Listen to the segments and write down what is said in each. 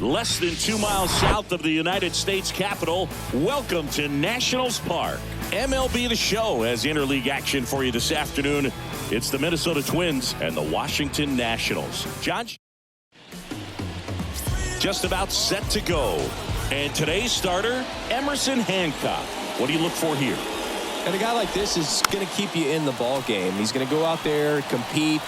less than 2 miles south of the United States Capitol. Welcome to Nationals Park. MLB The Show has interleague action for you this afternoon. It's the Minnesota Twins and the Washington Nationals. John, just about set to go. And today's starter, Emerson Hancock. What do you look for here? And a guy like this is going to keep you in the ball game. He's going to go out there, compete.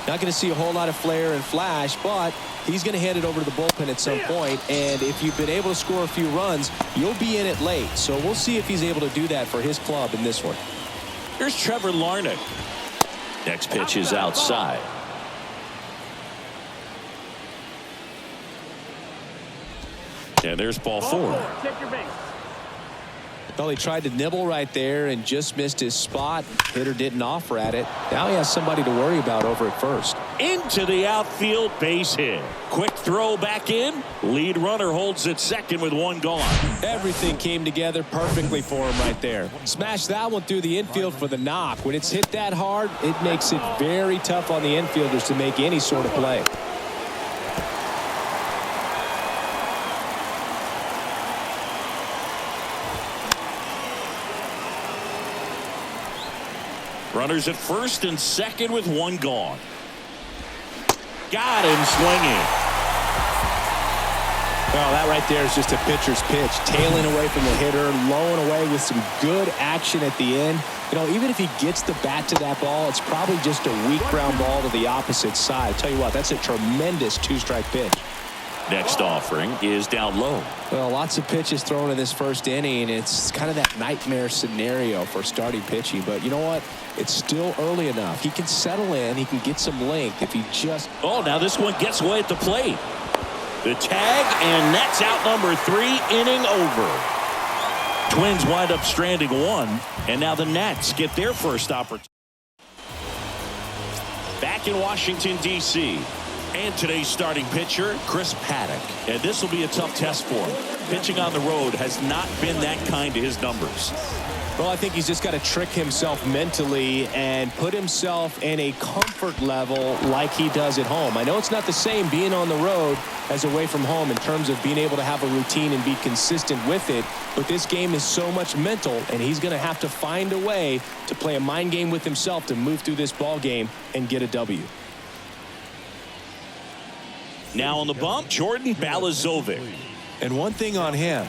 Not going to see a whole lot of flair and flash, but he's going to hand it over to the bullpen at some point. And if you've been able to score a few runs, you'll be in it late. So we'll see if he's able to do that for his club in this one. Here's Trevor Larnach. Next pitch is outside. And there's ball 4. Check your base. Well, he tried to nibble right there and just missed his spot. Hitter didn't offer at it. Now he has somebody to worry about over at first. Into the outfield, base hit. Quick throw back in. Lead runner holds at second with 1 gone. Everything came together perfectly for him right there. Smashed that one through the infield for the knock. When it's hit that hard, it makes it very tough on the infielders to make any sort of play. Runners at first and second with 1 gone. Got him swinging. Well, that right there is just a pitcher's pitch. Tailing away from the hitter, lowing away with some good action at the end. You know, even if he gets the bat to that ball, it's probably just a weak ground ball to the opposite side. Tell you what, that's a tremendous 2-strike pitch. Next offering is down low. Well, lots of pitches thrown in this first inning. It's kind of that nightmare scenario for starting pitching. But you know what? It's still early enough. He can settle in. He can get some length if he just... Oh, now this one gets away at the plate. The tag, and that's out number 3, inning over. Twins wind up stranding 1, and now the Nats get their first opportunity. Back in Washington, D.C., and today's starting pitcher, Chris Paddock. And this will be a tough test for him. Pitching on the road has not been that kind to his numbers. Well, I think he's just got to trick himself mentally and put himself in a comfort level like he does at home. I know it's not the same being on the road as away from home in terms of being able to have a routine and be consistent with it. But this game is so much mental, and he's going to have to find a way to play a mind game with himself to move through this ball game and get a W. Now on the bump, Jordan Balazovic. And one thing on him.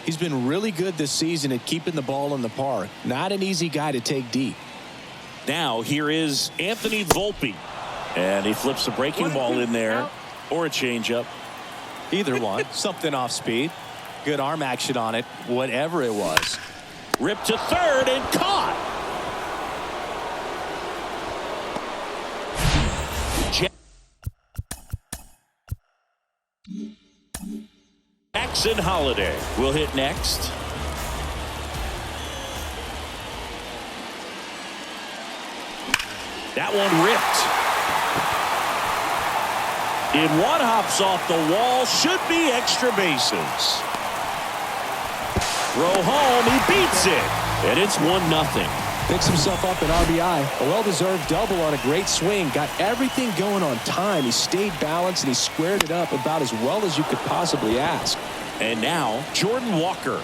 He's been really good this season at keeping the ball in the park. Not an easy guy to take deep. Now here is Anthony Volpe. And he flips a breaking ball in there, or a changeup. Either one. Something off speed. Good arm action on it, whatever it was. Ripped to third and caught. Jackson Holiday will hit next. That one ripped. In one hops off the wall. Should be extra bases. Throw home. He beats it. And it's 1-0. Picks himself up an RBI. A well-deserved double on a great swing. Got everything going on time. He stayed balanced and he squared it up about as well as you could possibly ask. And now Jordan Walker.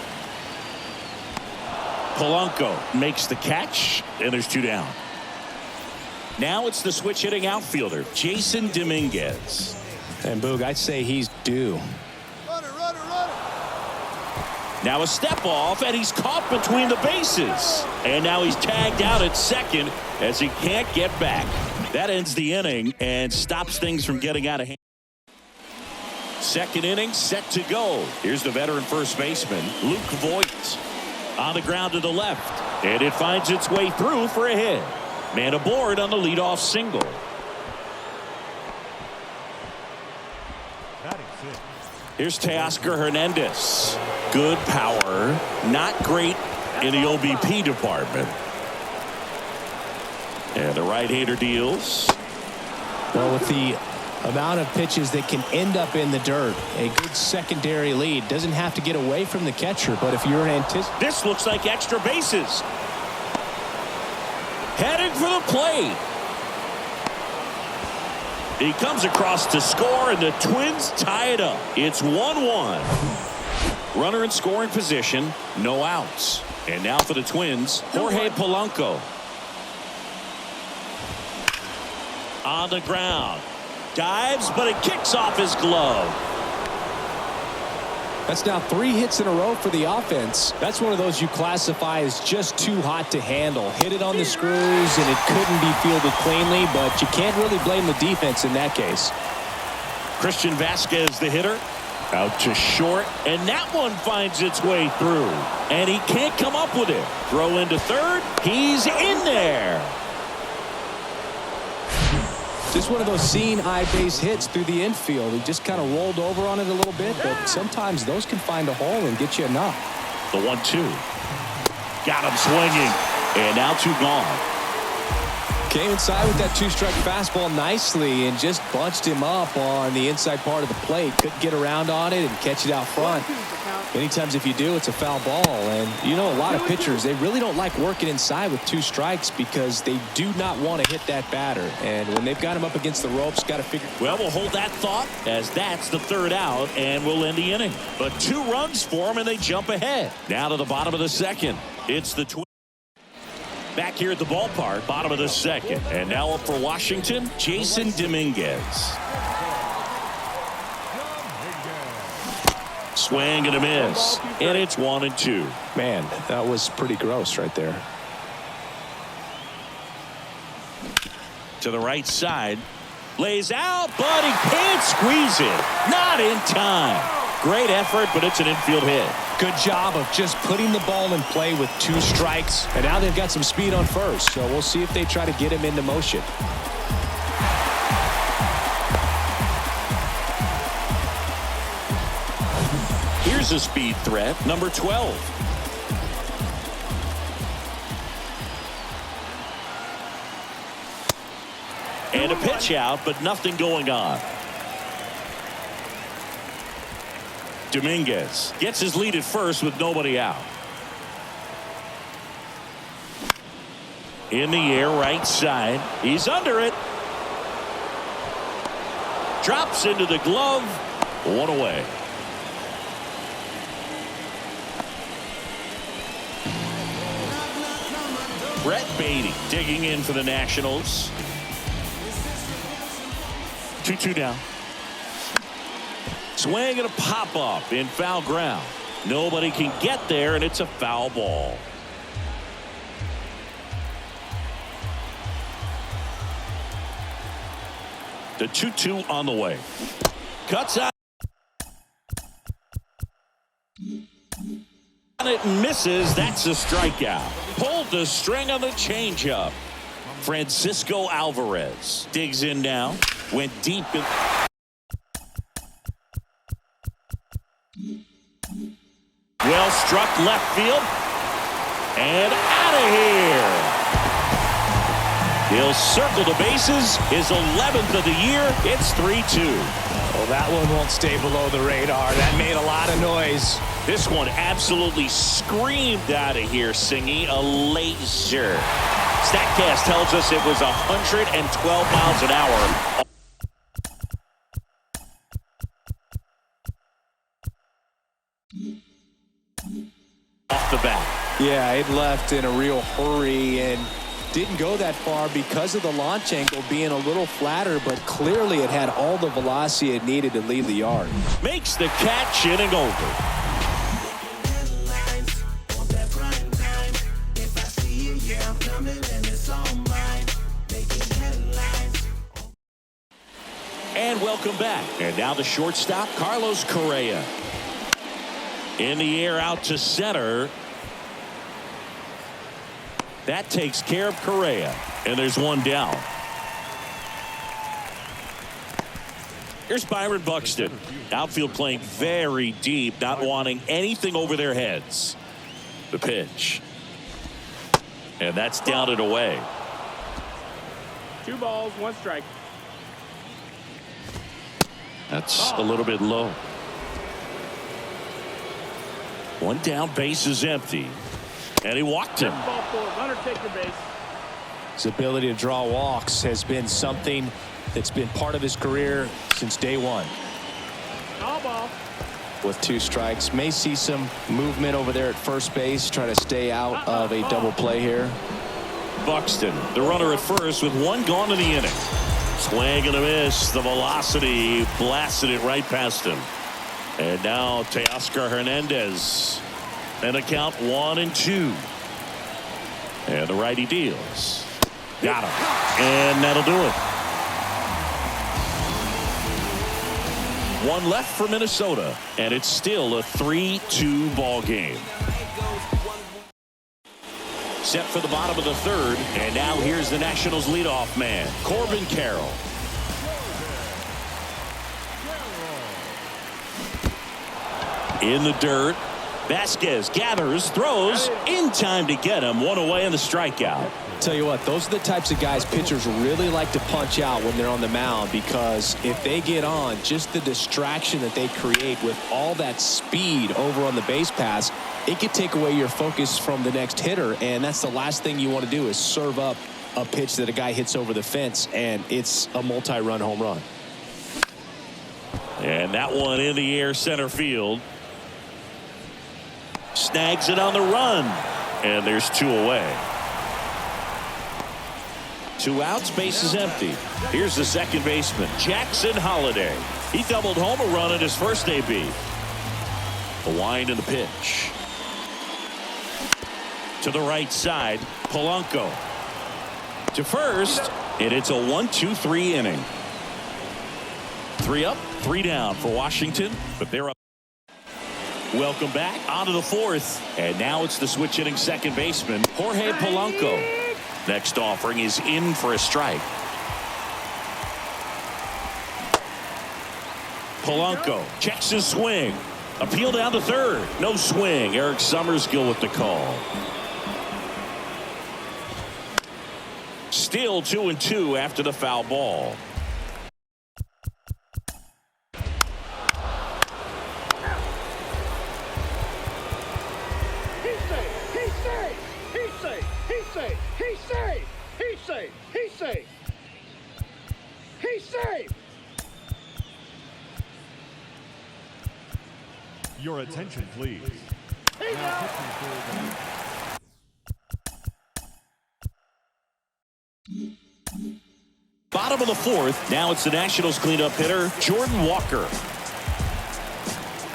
Polanco makes the catch, and there's 2 down. Now it's the switch-hitting outfielder, Jason Dominguez. And Boog, I'd say he's due. Runner. Now a step off, and he's caught between the bases. And now he's tagged out at second as he can't get back. That ends the inning and stops things from getting out of hand. Second inning set to go. Here's the veteran first baseman, Luke Voigt. On the ground to the left, and it finds its way through for a hit. Man aboard on the leadoff single. Here's Teoscar Hernandez. Good power, not great in the OBP department. And the right-hander deals. Well, with the amount of pitches that can end up in the dirt, a good secondary lead doesn't have to get away from the catcher, but if you're an this looks like extra bases. Heading for the plate. He comes across to score, and the Twins tie it up. It's 1-1. Runner in scoring position, no outs. And now for the Twins, Jorge Polanco. On the ground. Dives, but it kicks off his glove. That's now 3 hits in a row for the offense. That's one of those you classify as just too hot to handle. Hit it on the screws, and it couldn't be fielded cleanly, but you can't really blame the defense in that case. Christian Vasquez, the hitter. Out to short, and that one finds its way through. And he can't come up with it. Throw into third. He's in there. Just one of those seeing eye base hits through the infield. He just kind of rolled over on it a little bit, but sometimes those can find a hole and get you a knock. The 1-2. Got him swinging, and now 2 gone. Came inside with that 2-strike fastball nicely and just bunched him up on the inside part of the plate. Couldn't get around on it and catch it out front. Many times if you do, it's a foul ball. And you know, a lot of pitchers, they really don't like working inside with 2 strikes because they do not want to hit that batter. And when they've got him up against the ropes, got to figure. Well, we'll hold that thought as that's the 3rd out, and we'll end the inning. But 2 runs for them, and they jump ahead. Now to the bottom of the 2nd. It's the Twins. Back here at the ballpark, bottom of the 2nd. And now up for Washington, Jason Dominguez. Swing and a miss. And it's 1-2. Man, that was pretty gross right there. To the right side. Lays out, but he can't squeeze it. Not in time. Great effort, but it's an infield hit. Good job of just putting the ball in play with 2 strikes. And now they've got some speed on first, so we'll see if they try to get him into motion. Here's a speed threat, number 12. And a pitch out, but nothing going on. Dominguez gets his lead at first with nobody out. In the air, right side. He's under it. Drops into the glove. 1 away. Brett Beatty digging in for the Nationals. 2-2 down. Swing and a pop-up in foul ground. Nobody can get there, and it's a foul ball. The 2-2 on the way. Cuts out. It misses. That's a strikeout. Pulled the string on the changeup. Francisco Alvarez digs in now. Went deep in. Well struck left field. And out of here. He'll circle the bases. His 11th of the year. It's 3-2. Well, that one won't stay below the radar. That made a lot of noise. This one absolutely screamed out of here, Singy. A laser. StatCast tells us it was 112 miles an hour. Off the bat. Yeah, it left in a real hurry and didn't go that far because of the launch angle being a little flatter, but clearly it had all the velocity it needed to leave the yard. Makes the catch, inning over. And welcome back. And now the shortstop, Carlos Correa. In the air out to center. That takes care of Correa. And there's one down. Here's Byron Buxton. Outfield playing very deep, not wanting anything over their heads. The pitch. And that's down and away. 2 balls, 1 strike. That's a little bit low. 1 down, base is empty. And he walked him. Ball 4, runner take the base. His ability to draw walks has been something that's been part of his career since day one. All ball. With 2 strikes, may see some movement over there at first base, try to stay out of a double play here. Buxton, the runner at first with 1 gone in the inning. Swing and a miss. The velocity blasted it right past him. And now Teoscar Hernandez. And a count 1-2. And the righty deals. Got him. And that'll do it. 1 left for Minnesota. And it's still a 3-2 ball game. Set for the bottom of the 3rd. And now here's the Nationals leadoff man, Corbin Carroll. In the dirt. Vasquez gathers, throws, in time to get him. 1 away and the strikeout. Tell you what, those are the types of guys pitchers really like to punch out when they're on the mound, because if they get on, just the distraction that they create with all that speed over on the base pass, it could take away your focus from the next hitter, and that's the last thing you want to do is serve up a pitch that a guy hits over the fence, and it's a multi-run home run. And that one in the air center field. Snags it on the run. And there's 2 away. 2 outs, base is empty. Here's the second baseman, Jackson Holliday. He doubled home a run at his first AB. The wind and the pitch. To the right side, Polanco. To first, and it's a 1-2-3 inning. 3 up, 3 down for Washington, but they're up. Welcome back onto the 4th, and now it's the switch hitting second baseman, Jorge Polanco. Next offering is in for a strike. Polanco checks his swing. Appeal down to 3rd. No swing. Eric Summerskill with the call. Still 2-2 after the foul ball. He's safe. Your attention, please. Bottom of the 4th. Now it's the Nationals cleanup hitter, Jordan Walker.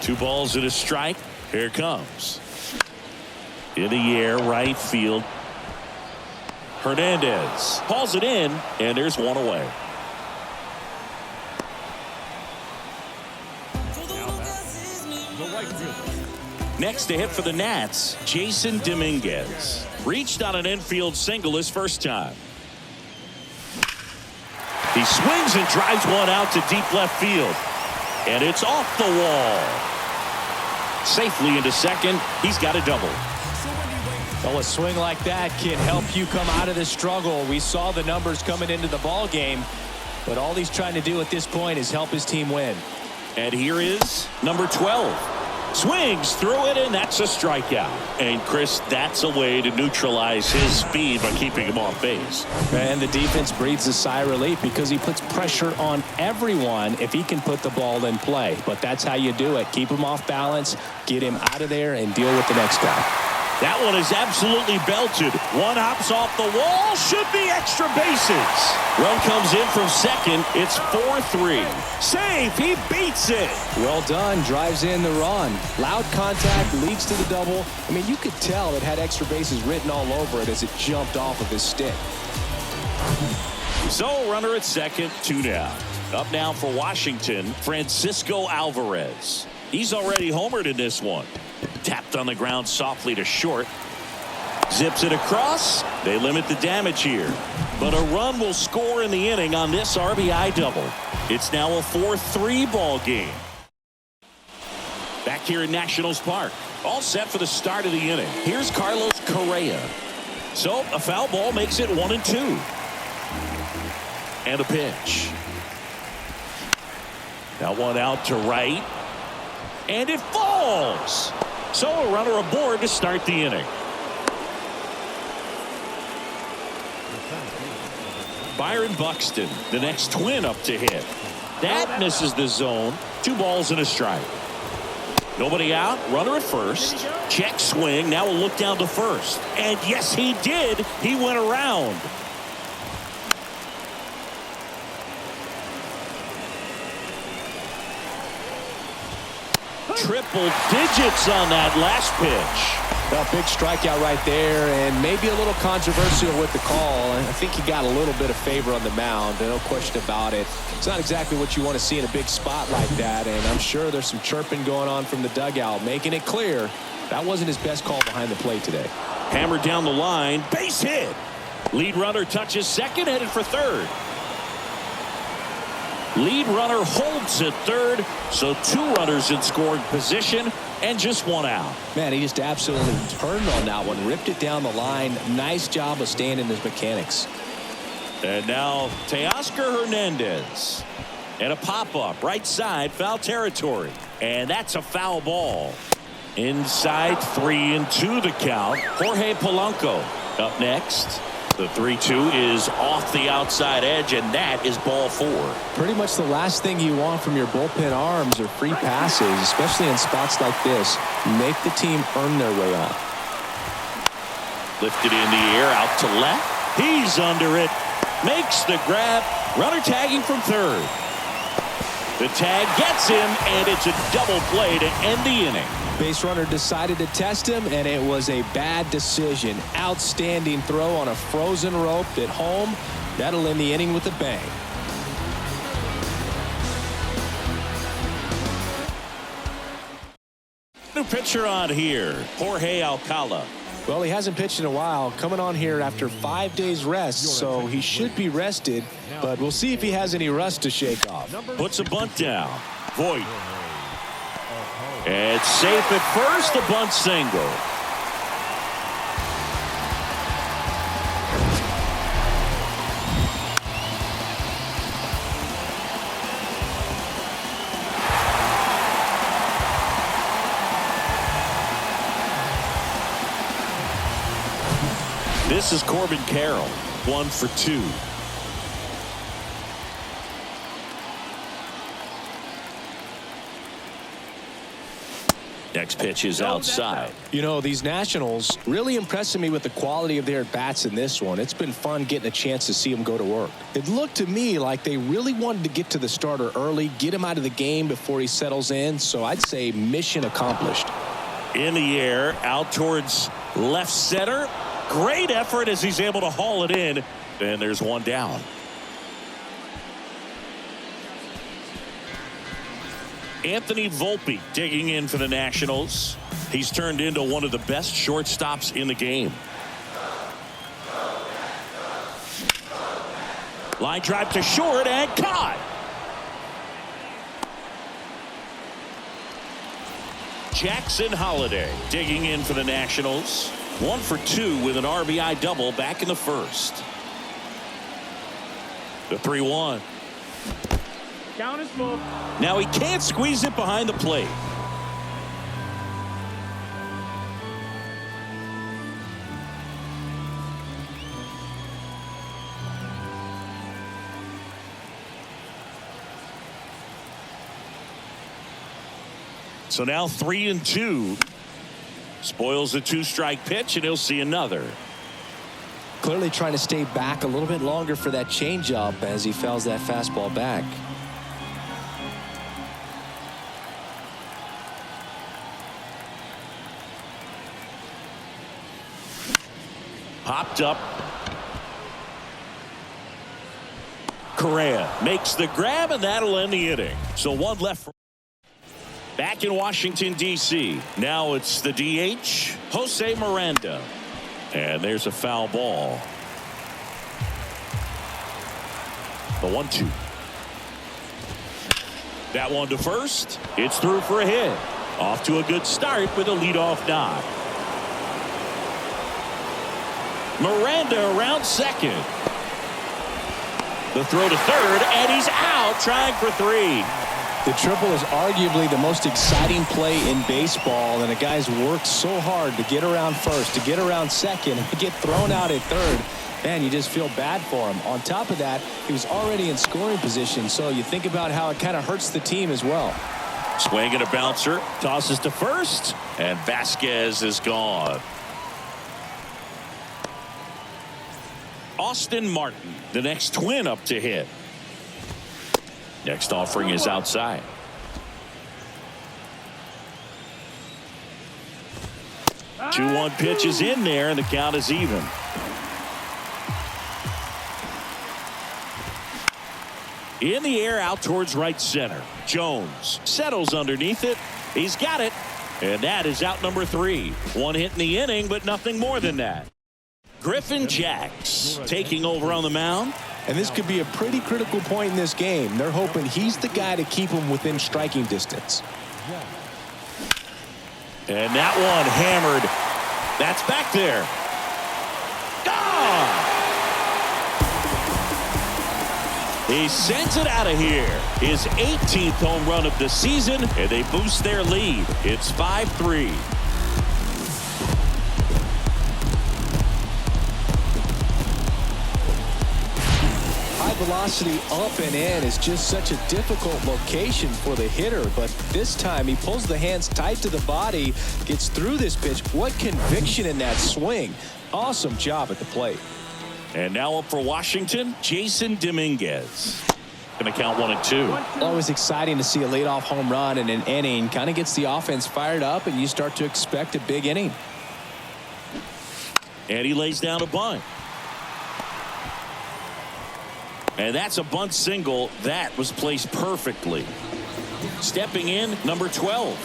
2 balls and a strike. Here it comes. In the air, right field. Hernandez hauls it in, and there's 1 away. Next to hit for the Nats, Jason Dominguez. Reached on an infield single his first time. He swings and drives one out to deep left field. And it's off the wall. Safely into second. He's got a double. Well, a swing like that can help you come out of the struggle. We saw the numbers coming into the ball game, but all he's trying to do at this point is help his team win. And here is number 12. Swings through it, and that's a strikeout. And Chris, that's a way to neutralize his speed by keeping him off base. And the defense breathes a sigh of relief because he puts pressure on everyone if he can put the ball in play. But that's how you do it. Keep him off balance, get him out of there, and deal with the next guy. That one is absolutely belted. One hops off the wall. Should be extra bases. Run comes in from second. It's 4-3. Safe. He beats it. Well done. Drives in the run. Loud contact leads to the double. I mean, you could tell it had extra bases written all over it as it jumped off of his stick. So runner at second, 2 down. Up now for Washington, Francisco Alvarez. He's already homered in this one. Tapped on the ground softly to short. Zips it across. They limit the damage here. But a run will score in the inning on this RBI double. It's now a 4-3 ball game. Back here in Nationals Park. All set for the start of the inning. Here's Carlos Correa. So a foul ball makes it 1-2. And a pitch. That one out to right. And it falls. So a runner aboard to start the inning. Byron Buxton, the next Twin up to hit. That misses the zone. 2 balls and a strike. Nobody out. Runner at first. Check swing. Now we'll look down to first. And yes, he did. He went around. Triple digits on that last pitch. A big strikeout right there, and maybe a little controversial with the call. I think he got a little bit of favor on the mound, no question about it. It's not exactly what you want to see in a big spot like that, and I'm sure there's some chirping going on from the dugout, making it clear that wasn't his best call behind the plate today. Hammered down the line, base hit. Lead runner touches second, headed for third. Lead runner holds at third, so 2 runners in scoring position and just 1 out. Man, he just absolutely turned on that one, ripped it down the line. Nice job of staying in his mechanics. And now Teoscar Hernandez. And a pop-up right side, foul territory. And that's a foul ball. Inside, 3-2 the count. Jorge Polanco up next. The 3-2 is off the outside edge, and that is ball 4. Pretty much the last thing you want from your bullpen arms are free passes, especially in spots like this. Make the team earn their way out. Lifted in the air, out to left. He's under it. Makes the grab. Runner tagging from third. The tag gets him, and it's a double play to end the inning. Base runner decided to test him, and it was a bad decision. Outstanding throw on a frozen rope at home. That'll end the inning with a bang. New pitcher on here, Jorge Alcala. Well, he hasn't pitched in a while, coming on here after 5 days rest, so he should be rested, but we'll see if he has any rust to shake off. Puts a bunt down. Voit. It's safe at first, a bunt single. This is Corbin Carroll, 1 for 2. Next pitch is outside. You know, these Nationals really impressing me with the quality of their at-bats in this one. It's been fun getting a chance to see them go to work. It looked to me like they really wanted to get to the starter early, get him out of the game before he settles in, so I'd say mission accomplished. In the air, out towards left center. Great effort as he's able to haul it in, and there's 1 down. Anthony Volpe digging in for the Nationals. He's turned into one of the best shortstops in the game. Line drive to short and caught. Jackson Holliday digging in for the Nationals. 1 for 2 with an RBI double back in the first. The 3-1. Count is full. Now he can't squeeze it behind the plate. So now 3-2. Spoils the 2-strike pitch, and he'll see another. Clearly trying to stay back a little bit longer for that changeup as he fouls that fastball back. Popped up. Correa makes the grab, and that'll end the inning. So 1 left. Back in Washington, D.C. Now it's the DH, Jose Miranda. And there's a foul ball. The 1-2. That one to first. It's through for a hit. Off to a good start with a leadoff knock. Miranda around second. The throw to third, and he's out trying for 3. The triple is arguably the most exciting play in baseball, and the guy's worked so hard to get around first, to get around second, and to get thrown out at third. Man, you just feel bad for him. On top of that, he was already in scoring position, so you think about how it kind of hurts the team as well. Swing and a bouncer, tosses to first, and Vasquez is gone. Austin Martin, the next Twin up to hit. Next offering is outside. Two 2-1 pitch is in there, and the count is even. In the air out towards right center. Jones settles underneath it. He's got it. And that is out number 3. One hit in the inning, but nothing more than that. Griffin Jacks taking over on the mound. And this could be a pretty critical point in this game. They're hoping he's the guy to keep them within striking distance. And that one hammered. That's back there. Gone! He sends it out of here. His 18th home run of the season, and they boost their lead. It's 5-3. High velocity up and in is just such a difficult location for the hitter, but this time he pulls the hands tight to the body, gets through this pitch. What conviction in that swing. Awesome job at the plate. And now up for Washington, Jason Dominguez. Going to count 1-2. Always exciting to see a leadoff home run in an inning. Kind of gets the offense fired up, and you start to expect a big inning. And he lays down a bunt. And that's a bunt single that was placed perfectly. Stepping in, number 12.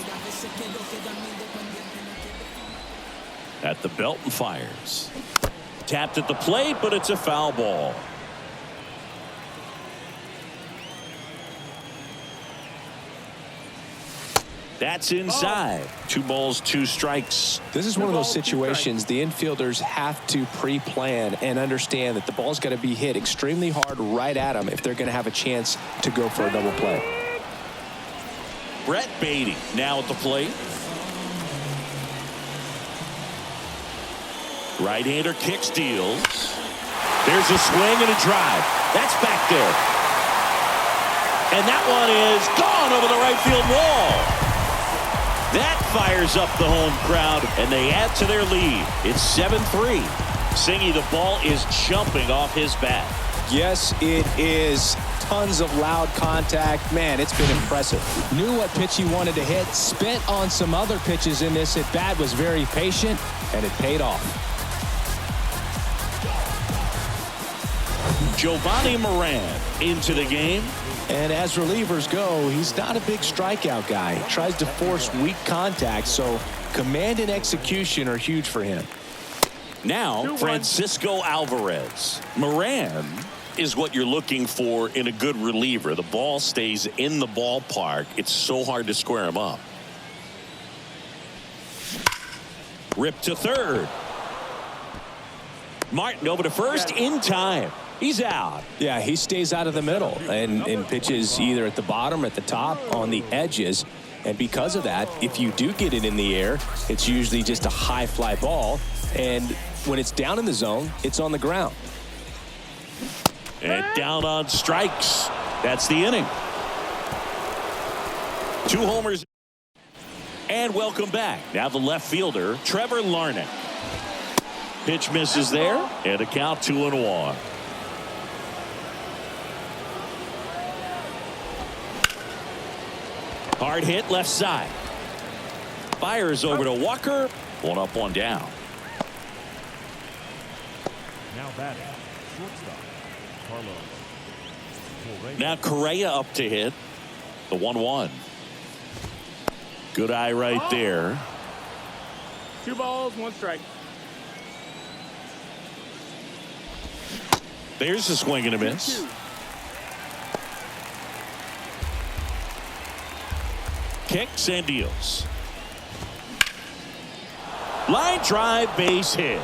At the belt and fires. Tapped at the plate, but it's a foul ball. That's inside. 2 balls, 2 strikes. This is one of those situations the infielders have to pre-plan and understand that the ball's got to be hit extremely hard right at them if they're going to have a chance to go for a double play. Brett Beatty now at the plate. Right-hander kicks, deals. There's a swing and a drive. That's back there. And that one is gone over the right field wall. That fires up the home crowd, and they add to their lead. It's 7-3. Singy, the ball is jumping off his bat. Yes, it is. Tons of loud contact. Man, it's been impressive. Knew what pitch he wanted to hit. Spent on some other pitches in this at bat. Was very patient, and it paid off. Giovanni Moran into the game. And as relievers go, he's not a big strikeout guy. He tries to force weak contact, so command and execution are huge for him. Now, Francisco Alvarez. Moran is what you're looking for in a good reliever. The ball stays in the ballpark. It's so hard to square him up. Rip to third. Martin over to first in time. He's out. Yeah, he stays out of the middle and pitches either at the bottom or at the top on the edges. And because of that, if you do get it in the air, it's usually just a high fly ball. And when it's down in the zone, it's on the ground. And down on strikes. That's the inning. 2 homers. And welcome back. Now the left fielder, Trevor Larnach. Pitch misses there, and a count 2-1. Hard hit left side. Fires over to Walker. 1 up, 1 down. Now batting, shortstop, Carlos. Now Correa up to hit. The 1-1. Good eye right there. 2 balls, 1 strike. There's a swing and a miss. Kicks and deals. Line drive, base hit.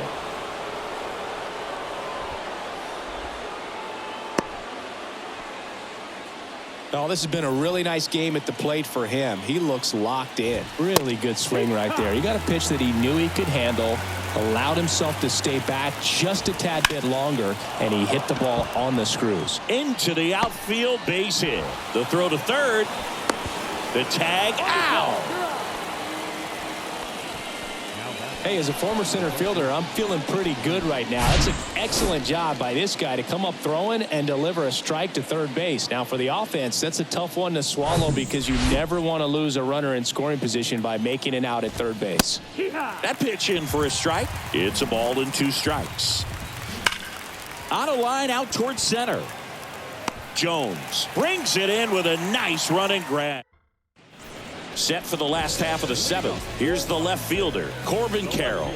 Oh, this has been a really nice game at the plate for him. He looks locked in. Really good swing right there. He got a pitch that he knew he could handle, allowed himself to stay back just a tad bit longer, and he hit the ball on the screws. Into the outfield, base hit. The throw to third. The tag out. Hey, as a former center fielder, I'm feeling pretty good right now. That's an excellent job by this guy to come up throwing and deliver a strike to third base. Now, for the offense, that's a tough one to swallow because you never want to lose a runner in scoring position by making it out at third base. That pitch in for a strike. It's a ball and 2 strikes. On a line out towards center. Jones brings it in with a nice running grab. Set for the last half of the 7th. Here's the left fielder, Corbin Carroll.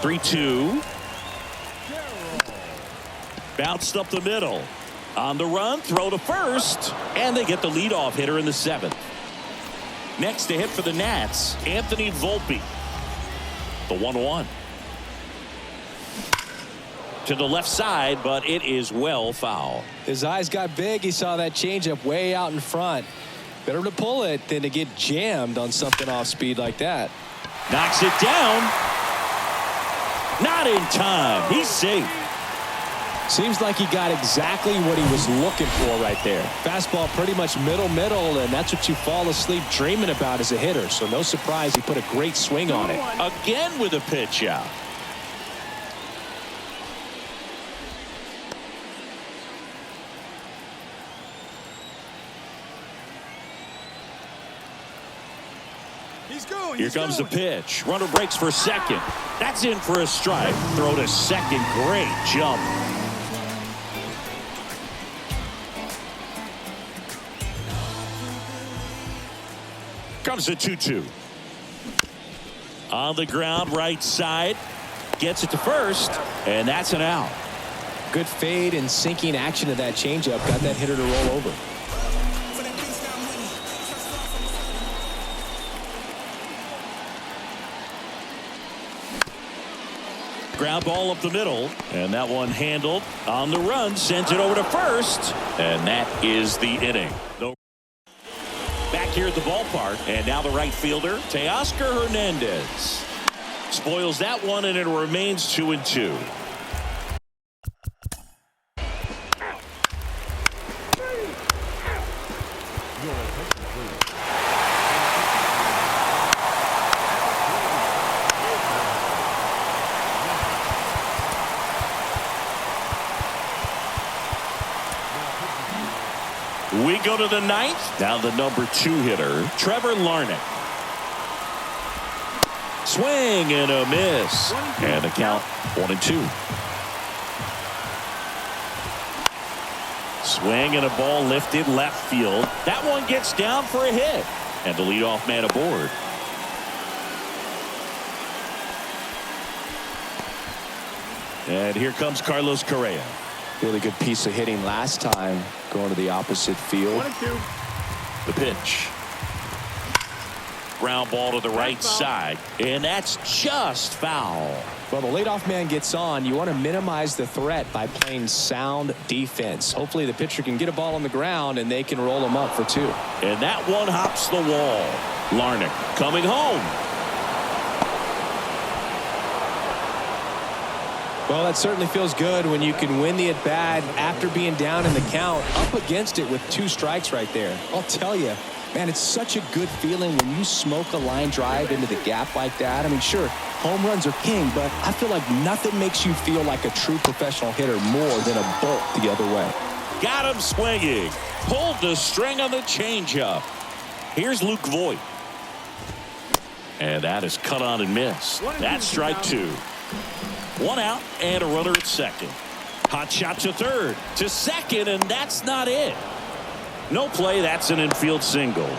3-2. Bounced up the middle. On the run, throw to first. And they get the leadoff hitter in the 7th. Next to hit for the Nats, Anthony Volpe. The 1-1. To the left side, but it is well foul. His eyes got big. He saw that changeup way out in front. Better to pull it than to get jammed on something off speed like that. Knocks it down. Not in time. He's safe. Seems like he got exactly what he was looking for right there. Fastball pretty much middle, and that's what you fall asleep dreaming about as a hitter. So no surprise he put a great swing on it. Again with a pitch out. Here comes the pitch. Runner breaks for second. That's in for a strike. Throw to second. Great jump. Comes the 2-2. On the ground, right side. Gets it to first, and that's an out. Good fade and sinking action of that changeup. Got that hitter to roll over. Ground ball up the middle, and that one handled on the run, sends it over to first, and that is the inning. Back here at the ballpark, and now the right fielder, Teoscar Hernandez. Spoils that one, and it remains 2-2. We go to the 9th. Now the number 2 hitter, Trevor Larnach. Swing and a miss. And the count 1-2. Swing and a ball lifted left field. That one gets down for a hit. And the leadoff man aboard. And here comes Carlos Correa. Really good piece of hitting last time, going to the opposite field. 1-2. The pitch. Ground ball to the right side, and that's just foul. Well, the leadoff man gets on. You want to minimize the threat by playing sound defense. Hopefully the pitcher can get a ball on the ground and they can roll him up for 2. And that one hops the wall. Larnach coming home. Well, that certainly feels good when you can win the at-bat after being down in the count, up against it with 2 strikes right there. I'll tell you, man, it's such a good feeling when you smoke a line drive into the gap like that. I mean, sure, home runs are king, but I feel like nothing makes you feel like a true professional hitter more than a bolt the other way. Got him swinging. Pulled the string on the changeup. Here's Luke Voit. And that is cut on and missed. That's strike 2. 1 out and a runner at second. Hot shot to third, to second, and that's not it. No play. That's an infield single.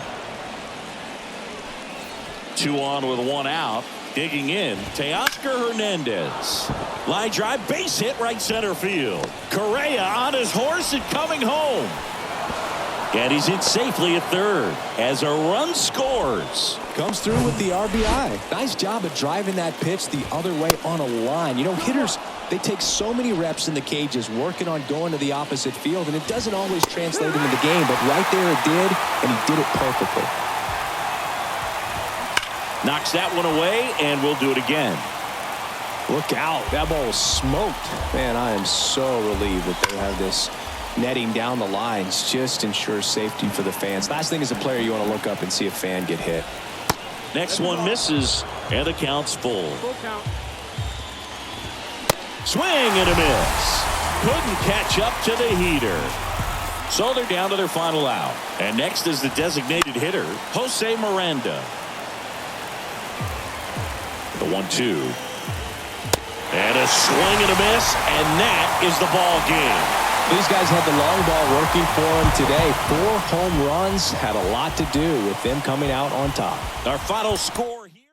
2 on with 1 out. Digging in, Teoscar Hernandez. Line drive, base hit right center field. Correa on his horse and coming home. And he's in safely at third as a run scores. Comes through with the RBI. Nice job of driving that pitch the other way on a line. You know, hitters, they take so many reps in the cages working on going to the opposite field, and it doesn't always translate into the game, but right there it did, and he did it perfectly. Knocks that one away, and we'll do it again. Look out. That ball was smoked. Man, I am so relieved that they have this netting down the lines. Just ensures safety for the fans. Last thing as a player, you want to look up and see a fan get hit. Next one misses, and the count's full. Full count. Swing and a miss. Couldn't catch up to the heater. So they're down to their final out. And next is the designated hitter, Jose Miranda. The 1-2. And a swing and a miss, and that is the ball game. These guys had the long ball working for them today. 4 home runs had a lot to do with them coming out on top. Our final score here.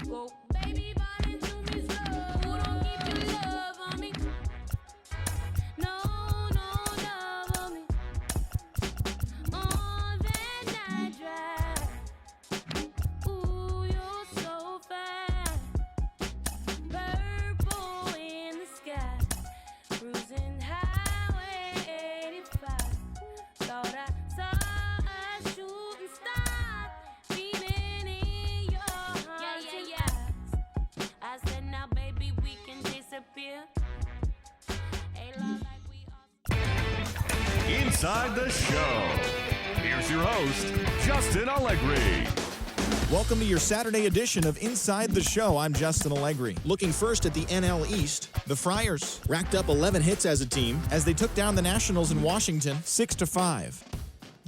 Go, baby, but into me slow. Don't keep your love on me. No, love on me. On that night drive. Ooh, you're so fine. Purple in the sky. Cruising highway 85. Thought I saw a shooting star. Feeling in your heart. Yeah. I said now baby we can disappear. Inside the show. Here's your host, Justin Allegri. Welcome to your Saturday edition of Inside the Show. I'm Justin Allegri. Looking first at the NL East, the Friars racked up 11 hits as a team as they took down the Nationals in Washington 6-5.